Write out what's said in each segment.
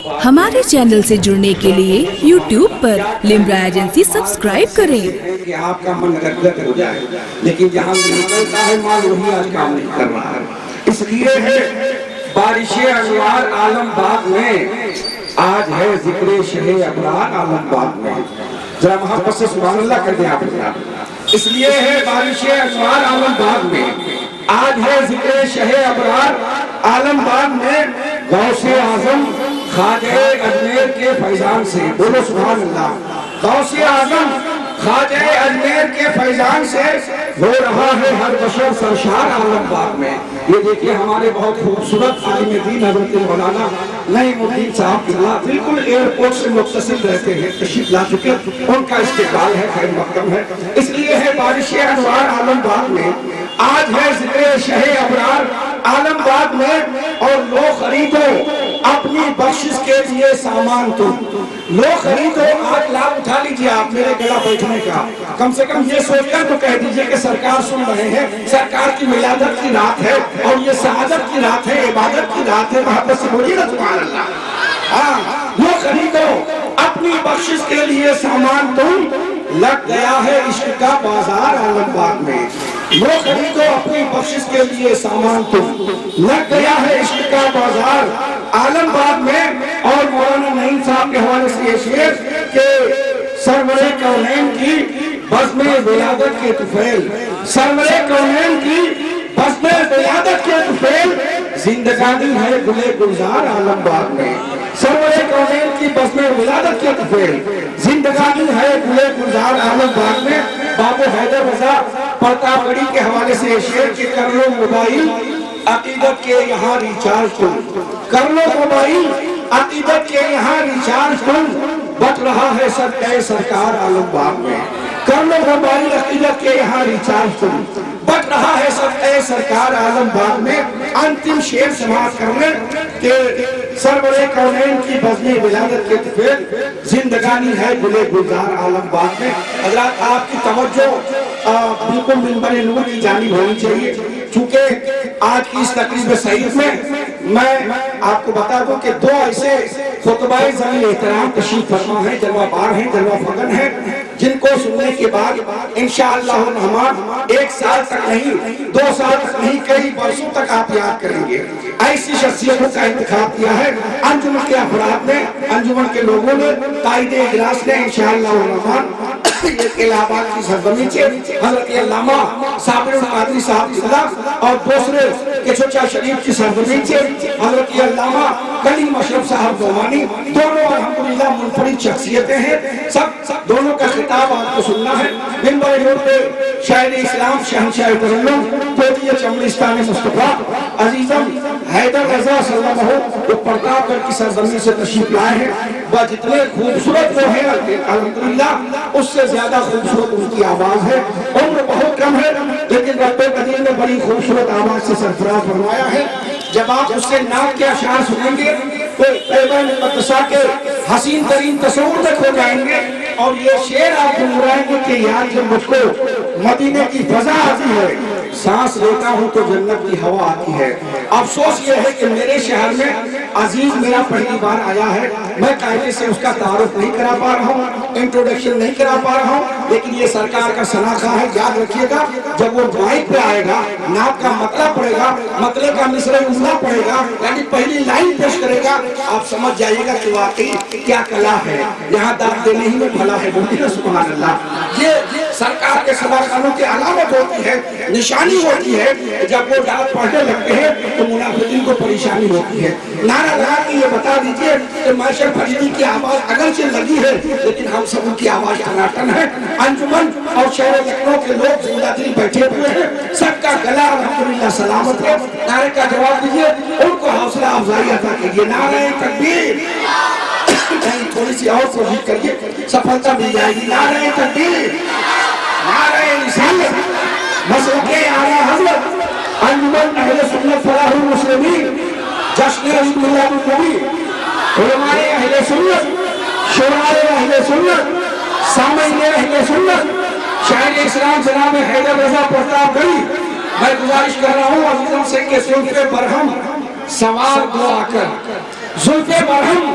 ہمارے چینل سے جڑنے کے لیے YouTube پر لمرا ایجنسی سبسکرائب کریں کہ آپ کا من گدگد ہو جائے، لیکن جہاں نکلتا ہے مال وہی آج کام نہیں کر رہا ہے۔ اس لیے ہے بارش انوار عالم باغ میں، آج ہے ذکر شہ ابرار عالم باغ میں۔ ذرا محبت سے سبحان اللہ کر دیں آپ لوگ۔ اس لیے ہے بارش انوار عالم باغ میں، آج ہے ذکر شہ ابرار عالم باغ میں۔ غوث اعظم خواجہ اجمیر کے فیضان سے، بولو سبحان اللہ۔ غوث اعظم خواجہ اجمیر کے فیضان سے ہو رہا ہے ہر بشر سرشار عالم باغ میں۔ یہ دیکھیں ہمارے بہت خوبصورت عالم دین حضرت مولانا نعیم الدین صاحب قبلہ بالکل ایئرپورٹ سے متصل رہتے ہیں، تشریف لا چکے، ان کا استقبال ہے، خیر مقدم ہے۔ اس لیے ہے بارش انوار عالم باغ میں، آج ہے ذکر شہ ابرار عالم باغ میں۔ اور لو خریدو اپنی بخشش کے لیے سامان تم، لو خریدو، آج لاکھ اٹھا لیجئے آپ میرے گلا بیٹھنے کا، کم سے کم یہ سوچ کر تو کہہ دیجئے کہ سرکار سن رہے ہیں، سرکار کی ولادت کی رات ہے اور یہ سعادت کی رات ہے، عبادت کی رات ہے، محبت سے بولیے نا سبحان اللہ۔ لو خریدو اپنی بخشش کے لیے سامان تم، لگ گیا ہے عشق کا بازار عالم باغ میں۔ لو خریدو اپنی بخشش کے لیے سامان تم، لگ گیا ہے عشق کا بازار عالم باغ میں۔ اور مولانا نعیم صاحب کے حوالے سے یہ شعر کہ سرور کونین کی بزم ولادت کے طفیل، سرور کونین کی بزم ولادت کے طفیل، زندگانی ہے گلے گلزار عالم باغ میں۔ سرور کونین کی بزم ولادت کے طفیل، زندگانی ہے گلے گلزار عالم باغ میں۔ بابو حیدر رضا پرتاپ گڑھی کے حوالے سے شعر کہ کر لو موبائل عقیدت کے یہاں ریچارج تم، کر لو موبائل عقیدت کے یہاں ریچارج تم، بچ رہا ہے صدقہ سرکار عالم باغ میں۔ کر لو موبائل عقیدت کے یہاں ریچارج تم، بچ رہا ہے صدقہ سرکار عالم باغ میں۔ انتم شعر سماعت کرنے کہ سرور کونین کی بزم ولادت کے طفیل، زندگانی ہے گلے گلزار عالم باغ میں۔ حضرات آپ کی توجہ بالکل منبر نور کی جانب ہونی چاہیے، چونکہ آج کی اس تقریب سعید میں میں آپ کو بتا دوں کہ دو ایسے خطبہ ذوی احترام تشریف فرما ہیں، جلوہ بار ہیں، جلوہ فگن ہیں، جن کو سننے کے بعد انشاءاللہ الرحمن ایک سال تک نہیں، 2 سال تک نہیں، کئی برسوں تک آپ یاد کریں گے۔ ایسی شخصیتوں کا انتخاب کیا ہے انجمن کے افراد نے، انجمن کے لوگوں نے، قائد اجلاس نے انشاءاللہ الرحمن ایک الہ آباد کی سرزمین سے حضرت علامہ صابر القادری صاحب قبلہ اور دوسرے کچوچا شریف کی سرزمین سے حضرت علامہ کلیم اشرف صاحب دومانی، دونوں الحمدللہ منفرد شخصیتیں ہیں۔ سب دونوں کا خطاب آپ کو سننا ہے۔ منبر نور پہ شاعر اسلام شہنشاہ ترنم توتی چمرستان مصطفیٰ عزیزم حیدر رضا صلی اللہ علیہ وسلم جو پرتاپ گڑھ کی سرزمین سے تشریف لائے ہیں، وہ جتنے خوبصورت وہ ہیں الحمدللہ اس سے زیادہ خوبصورت ان کی آواز ہے۔ عمر بہت کم ہے لیکن رب قدیر نے بڑی خوبصورت آواز سے سرفراز فرمایا ہے۔ جب آپ اس سے نعت کے اشعار سنیں گے تو طیبہ مقدسہ کے حسین ترین تصور میں کھو جائیں گے، اور یہ شعر آپ گنگنائیں گے کہ یار جب مجھ کو مدینے کی فضا آتی ہے، سانس لیتا ہوں تو جنت کی ہوا آتی ہے۔ افسوس یہ ہے کہ میرے شہر میں عزیز میرا پہلی بار آیا ہے، میں قاعدے سے اس کا تعارف نہیں کرا پا رہا ہوں، انٹروڈکشن نہیں کرا پا رہا ہوں، لیکن یہ سرکار کا سناخہ ہے، یاد رکھیے گا جب وہ مائک پہ آئے گا، نعت کا مطلب پڑے گا، مطلب کا مصرع اولا پڑے گا، یعنی پہلی لائن پیش کرے گا، آپ سمجھ جائیے گا کہ واقعی کیا کلا ہے، یہاں داد دینے ہی میں بھلا ہے، بولیے سبحان اللہ۔ یہ سرکار کے صداقتوں کی علامت ہوتی ہے، نشانی ہوتی ہے، جب وہ ڈاک پڑھنے لگتے ہیں تو منافقین کو پریشانی ہوتی ہے۔ نعرہ لگا کے یہ بتا دیجئے کہ معاشر فریدی کی آواز اگرچہ لگی ہے لیکن ہم سب کی آواز ٹناٹن ہے۔ انجمن اور شہر لکھنؤ کے لوگ زندہ دل بیٹھے ہوئے ہیں، سب کا گلا الحمدللہ سلامت ہے۔ نعرے کا جواب دیجئے، ان کو حوصلہ افزائی عطا کیجئے۔ نعرہ تکبیر، تھوڑی سی اور کوشش کریے، سفلتا مل جائے گی۔ نعرہ تکبیر، نعرہ رسالت، مسلک اعلیٰ حضرت، انجمن اہل سنت فلاح المسلمین، جشن عید میلاد النبی، علماء اہل سنت، شعراء اہل سنت، سامعین اہل سنت، شاعر اسلام جناب حیدر رضا پرتاپ گڑھی، میں گزارش کر رہا ہوں عزیزم سے کہ زلف برہم سوار دو آ کر، زلف برہم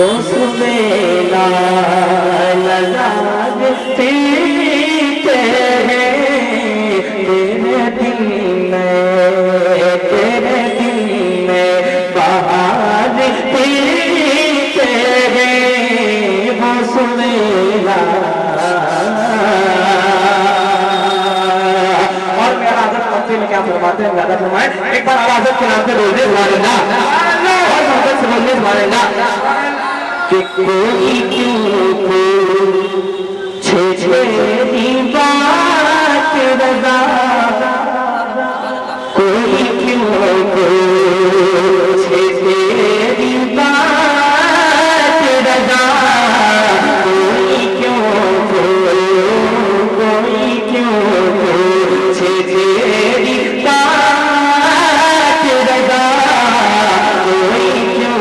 وہ سویلا لگاد پیتے ہیں تیرے دل میں بہار پیتے ہیں وہ سویلا. اور میرا حضرت مفتی میں کیا فرماتے ہیں؟ زیادہ فرمائیں ایک بار آواز کے نام پہ بول دے سبحان اللہ اور محبت سے بول دے سبحان اللہ. کہ کوئی کیوں چھے چھے بات رضا کوئی کیوں چھے چھے بات رضا کوئی کیوں چھے چھے بات رضا کوئی کیوں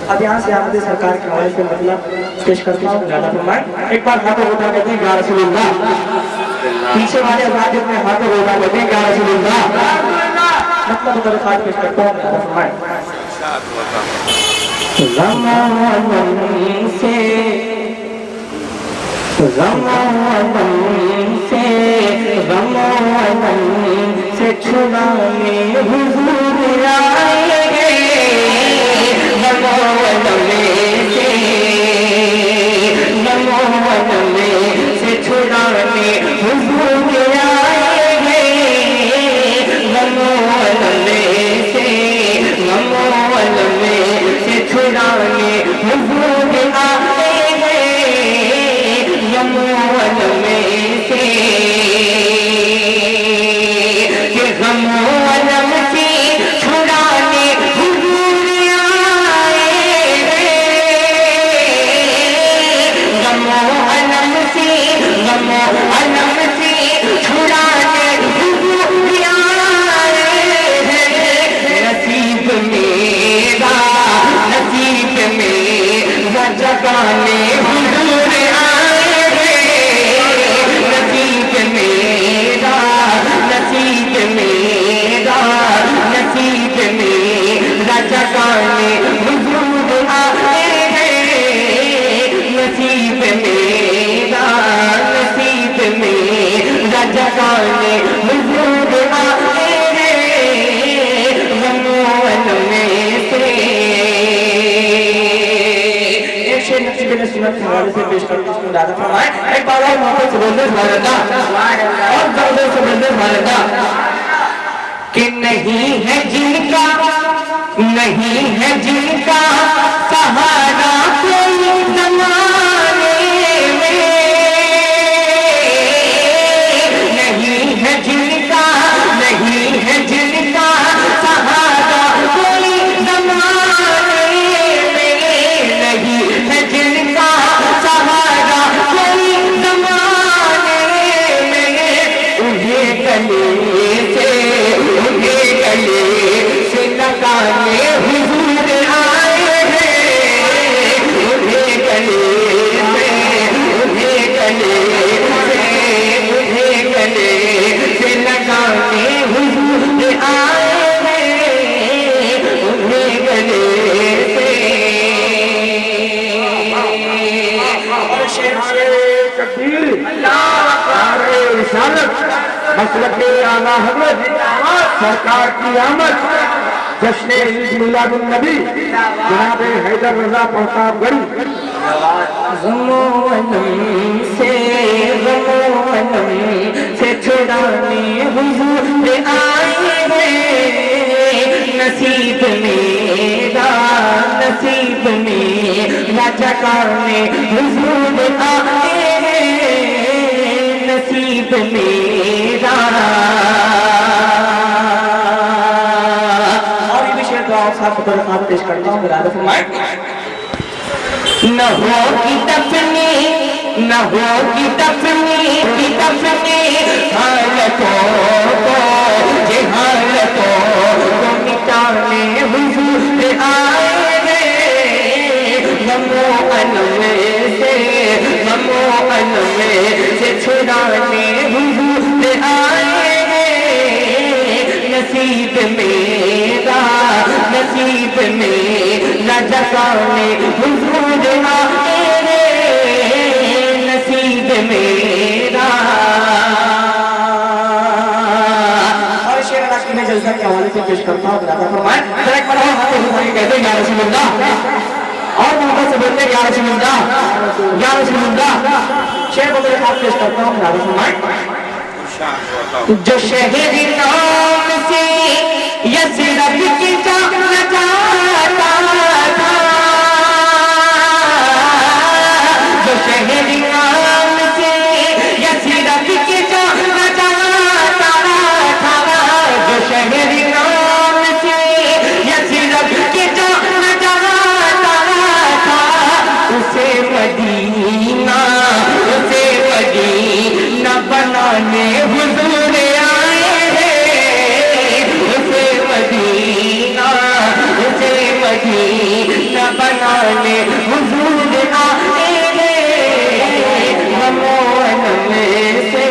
اب یہاں سے آمد سرکار کے حوالے سے مطلب پیش کرتا ہوں. زیادہ فرمائیں ایک بار ہاتھوں اٹھا کہتے ہیں یا رسول اللہ. پیچھے والے افراد اپنے ہاتھوں اٹھا کہتے ہیں یا رسول اللہ. مطلب درخواست پیش کرتا ہوں. زیادہ فرمائیں غم سے چھڑانے حضور آئے گے. غم سے چھڑانے حضور آئے گے. غم سے چھڑانے حضور آئے گے. غم پیش کرتے ہیں. زیادہ فرمائیں ایک بار اور محبت سے بولتے سبحان اللہ اور زردے سے بولتے سبحان اللہ. کہ نہیں ہے جن کا سہارا کوئی زمانے میں. نہیں ہے جن کا سہارا کوئی زمانے میں. نہیں ہے جن کا سہارا کوئی زمانے میں. انہیں گلے سے لگانے حضور آئے ہیں. اور شیر تکبیر نعرہ رسالت مسلک اعلیٰ حضرت سرکار کی آمد جشن عید میلاد النبی جناب حیدر رضا پرتاپ گڑھی غم و الم سے چھڑانے حضور آئے ہیں نصیب میرا نصیب میرا جگانے حضور آئے ہیں نصیب میرا اور یہ بھی شعر دعا صاحب کو درخواست پیش کرتا ہوں ارادہ فرمائیں نہ ہوگی دفنی نہ ہوگی دفنی حالتوں کو یہ حالتوں کو مٹانے حضور آئے ہیں غم و الم سے چھڑانے حضور آئے ہیں نصیب میرا نصیب میرا جگانے حضور آئے ہیں نصیب میرا اور شعر علاقی میں جلسہ کے حوالے سے پیش کرتا ہوں ارادہ فرمائیں ذرا ایک بار ہاتھ اٹھائیں کہتے ہیں یا رسول اللہ اور محبت سے بولتے ہیں یا رسول اللہ یا رسول اللہ شعر کو میرے ساتھ پیش کرتا ہوں ارادہ فرمائیں جو شہر نام سے یثرب کی جانا جاتا تھا جو شہر نام سے یثرب کی جانا جاتا تھا جو شہر نام سے یثرب کی جانا جاتا تھا اسے مدینہ بنانے حضور آئے ہیں اسے مدینہ بنانے حضور آئے ہیں غم و الم سے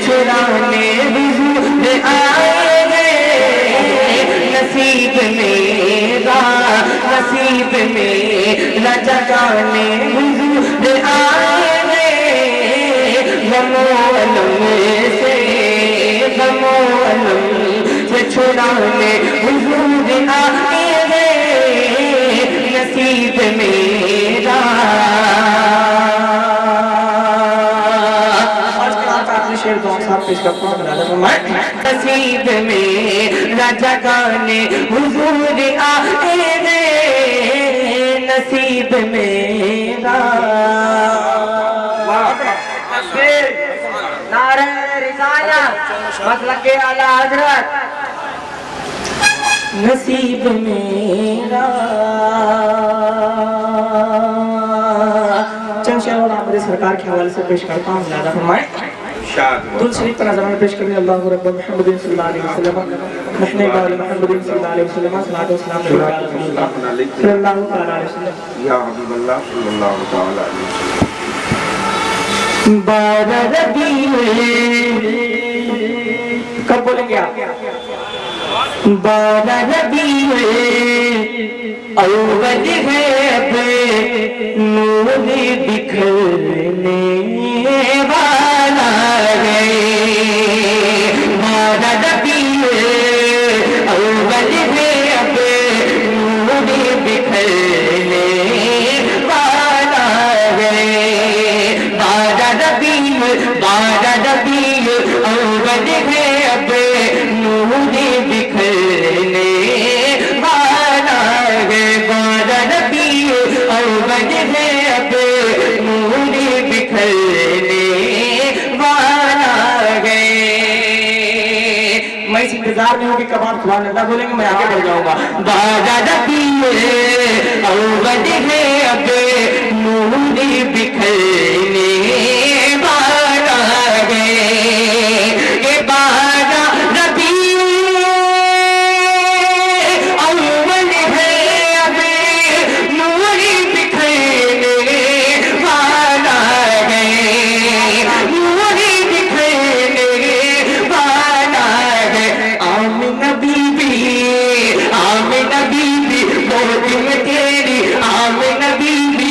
چھڑانے حضور آئے ہیں نصیب میرا جگانے حضور آئے غم و الم سے چھڑانے حضور آئے ہیں نصیب میرا آج کے آپ آخری شعر دعا صاحب پیش کرتا ہوں ارادہ فرمائیں نصیب میرا جگانے حضور آئے ہیں نصیب میرا نعرہ رسالت مسلک اعلیٰ حضرت نصیب میرا چند شعر اور آپ سرکار کے حوالے سے پیش کرتا ہوں ارادہ فرمائیں دل شریف پر نظرانہ پیش کریں اللہ رب محمد صلی اللہ علیہ وسلم نحن بال محمد صلی اللہ علیہ وسلم صلاۃ و سلام صلی اللہ علیہ وسلم یا حبیب اللہ صلی اللہ تعالی علیہ وسلم بارہ ربیع کب بولیں گے آپ بارہ ربیع اول ہے بے نور بکھرنے والا ہے بارہ ربیع اول ہے بے نور بکھرنے والا ہے بارہ ربیع اول ہے اب نور بکھرنے والا ہے بارہ ربیع اول ہے اب نور بکھرنے والا ہے میں اس انتظار میں ہوں کہ کب آپ سبحان اللہ بولیں گے میں آگے بڑھ جاؤں گا بارہ ربیع اول ہے اب نور بکھرنے آمینہ بی بی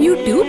YouTube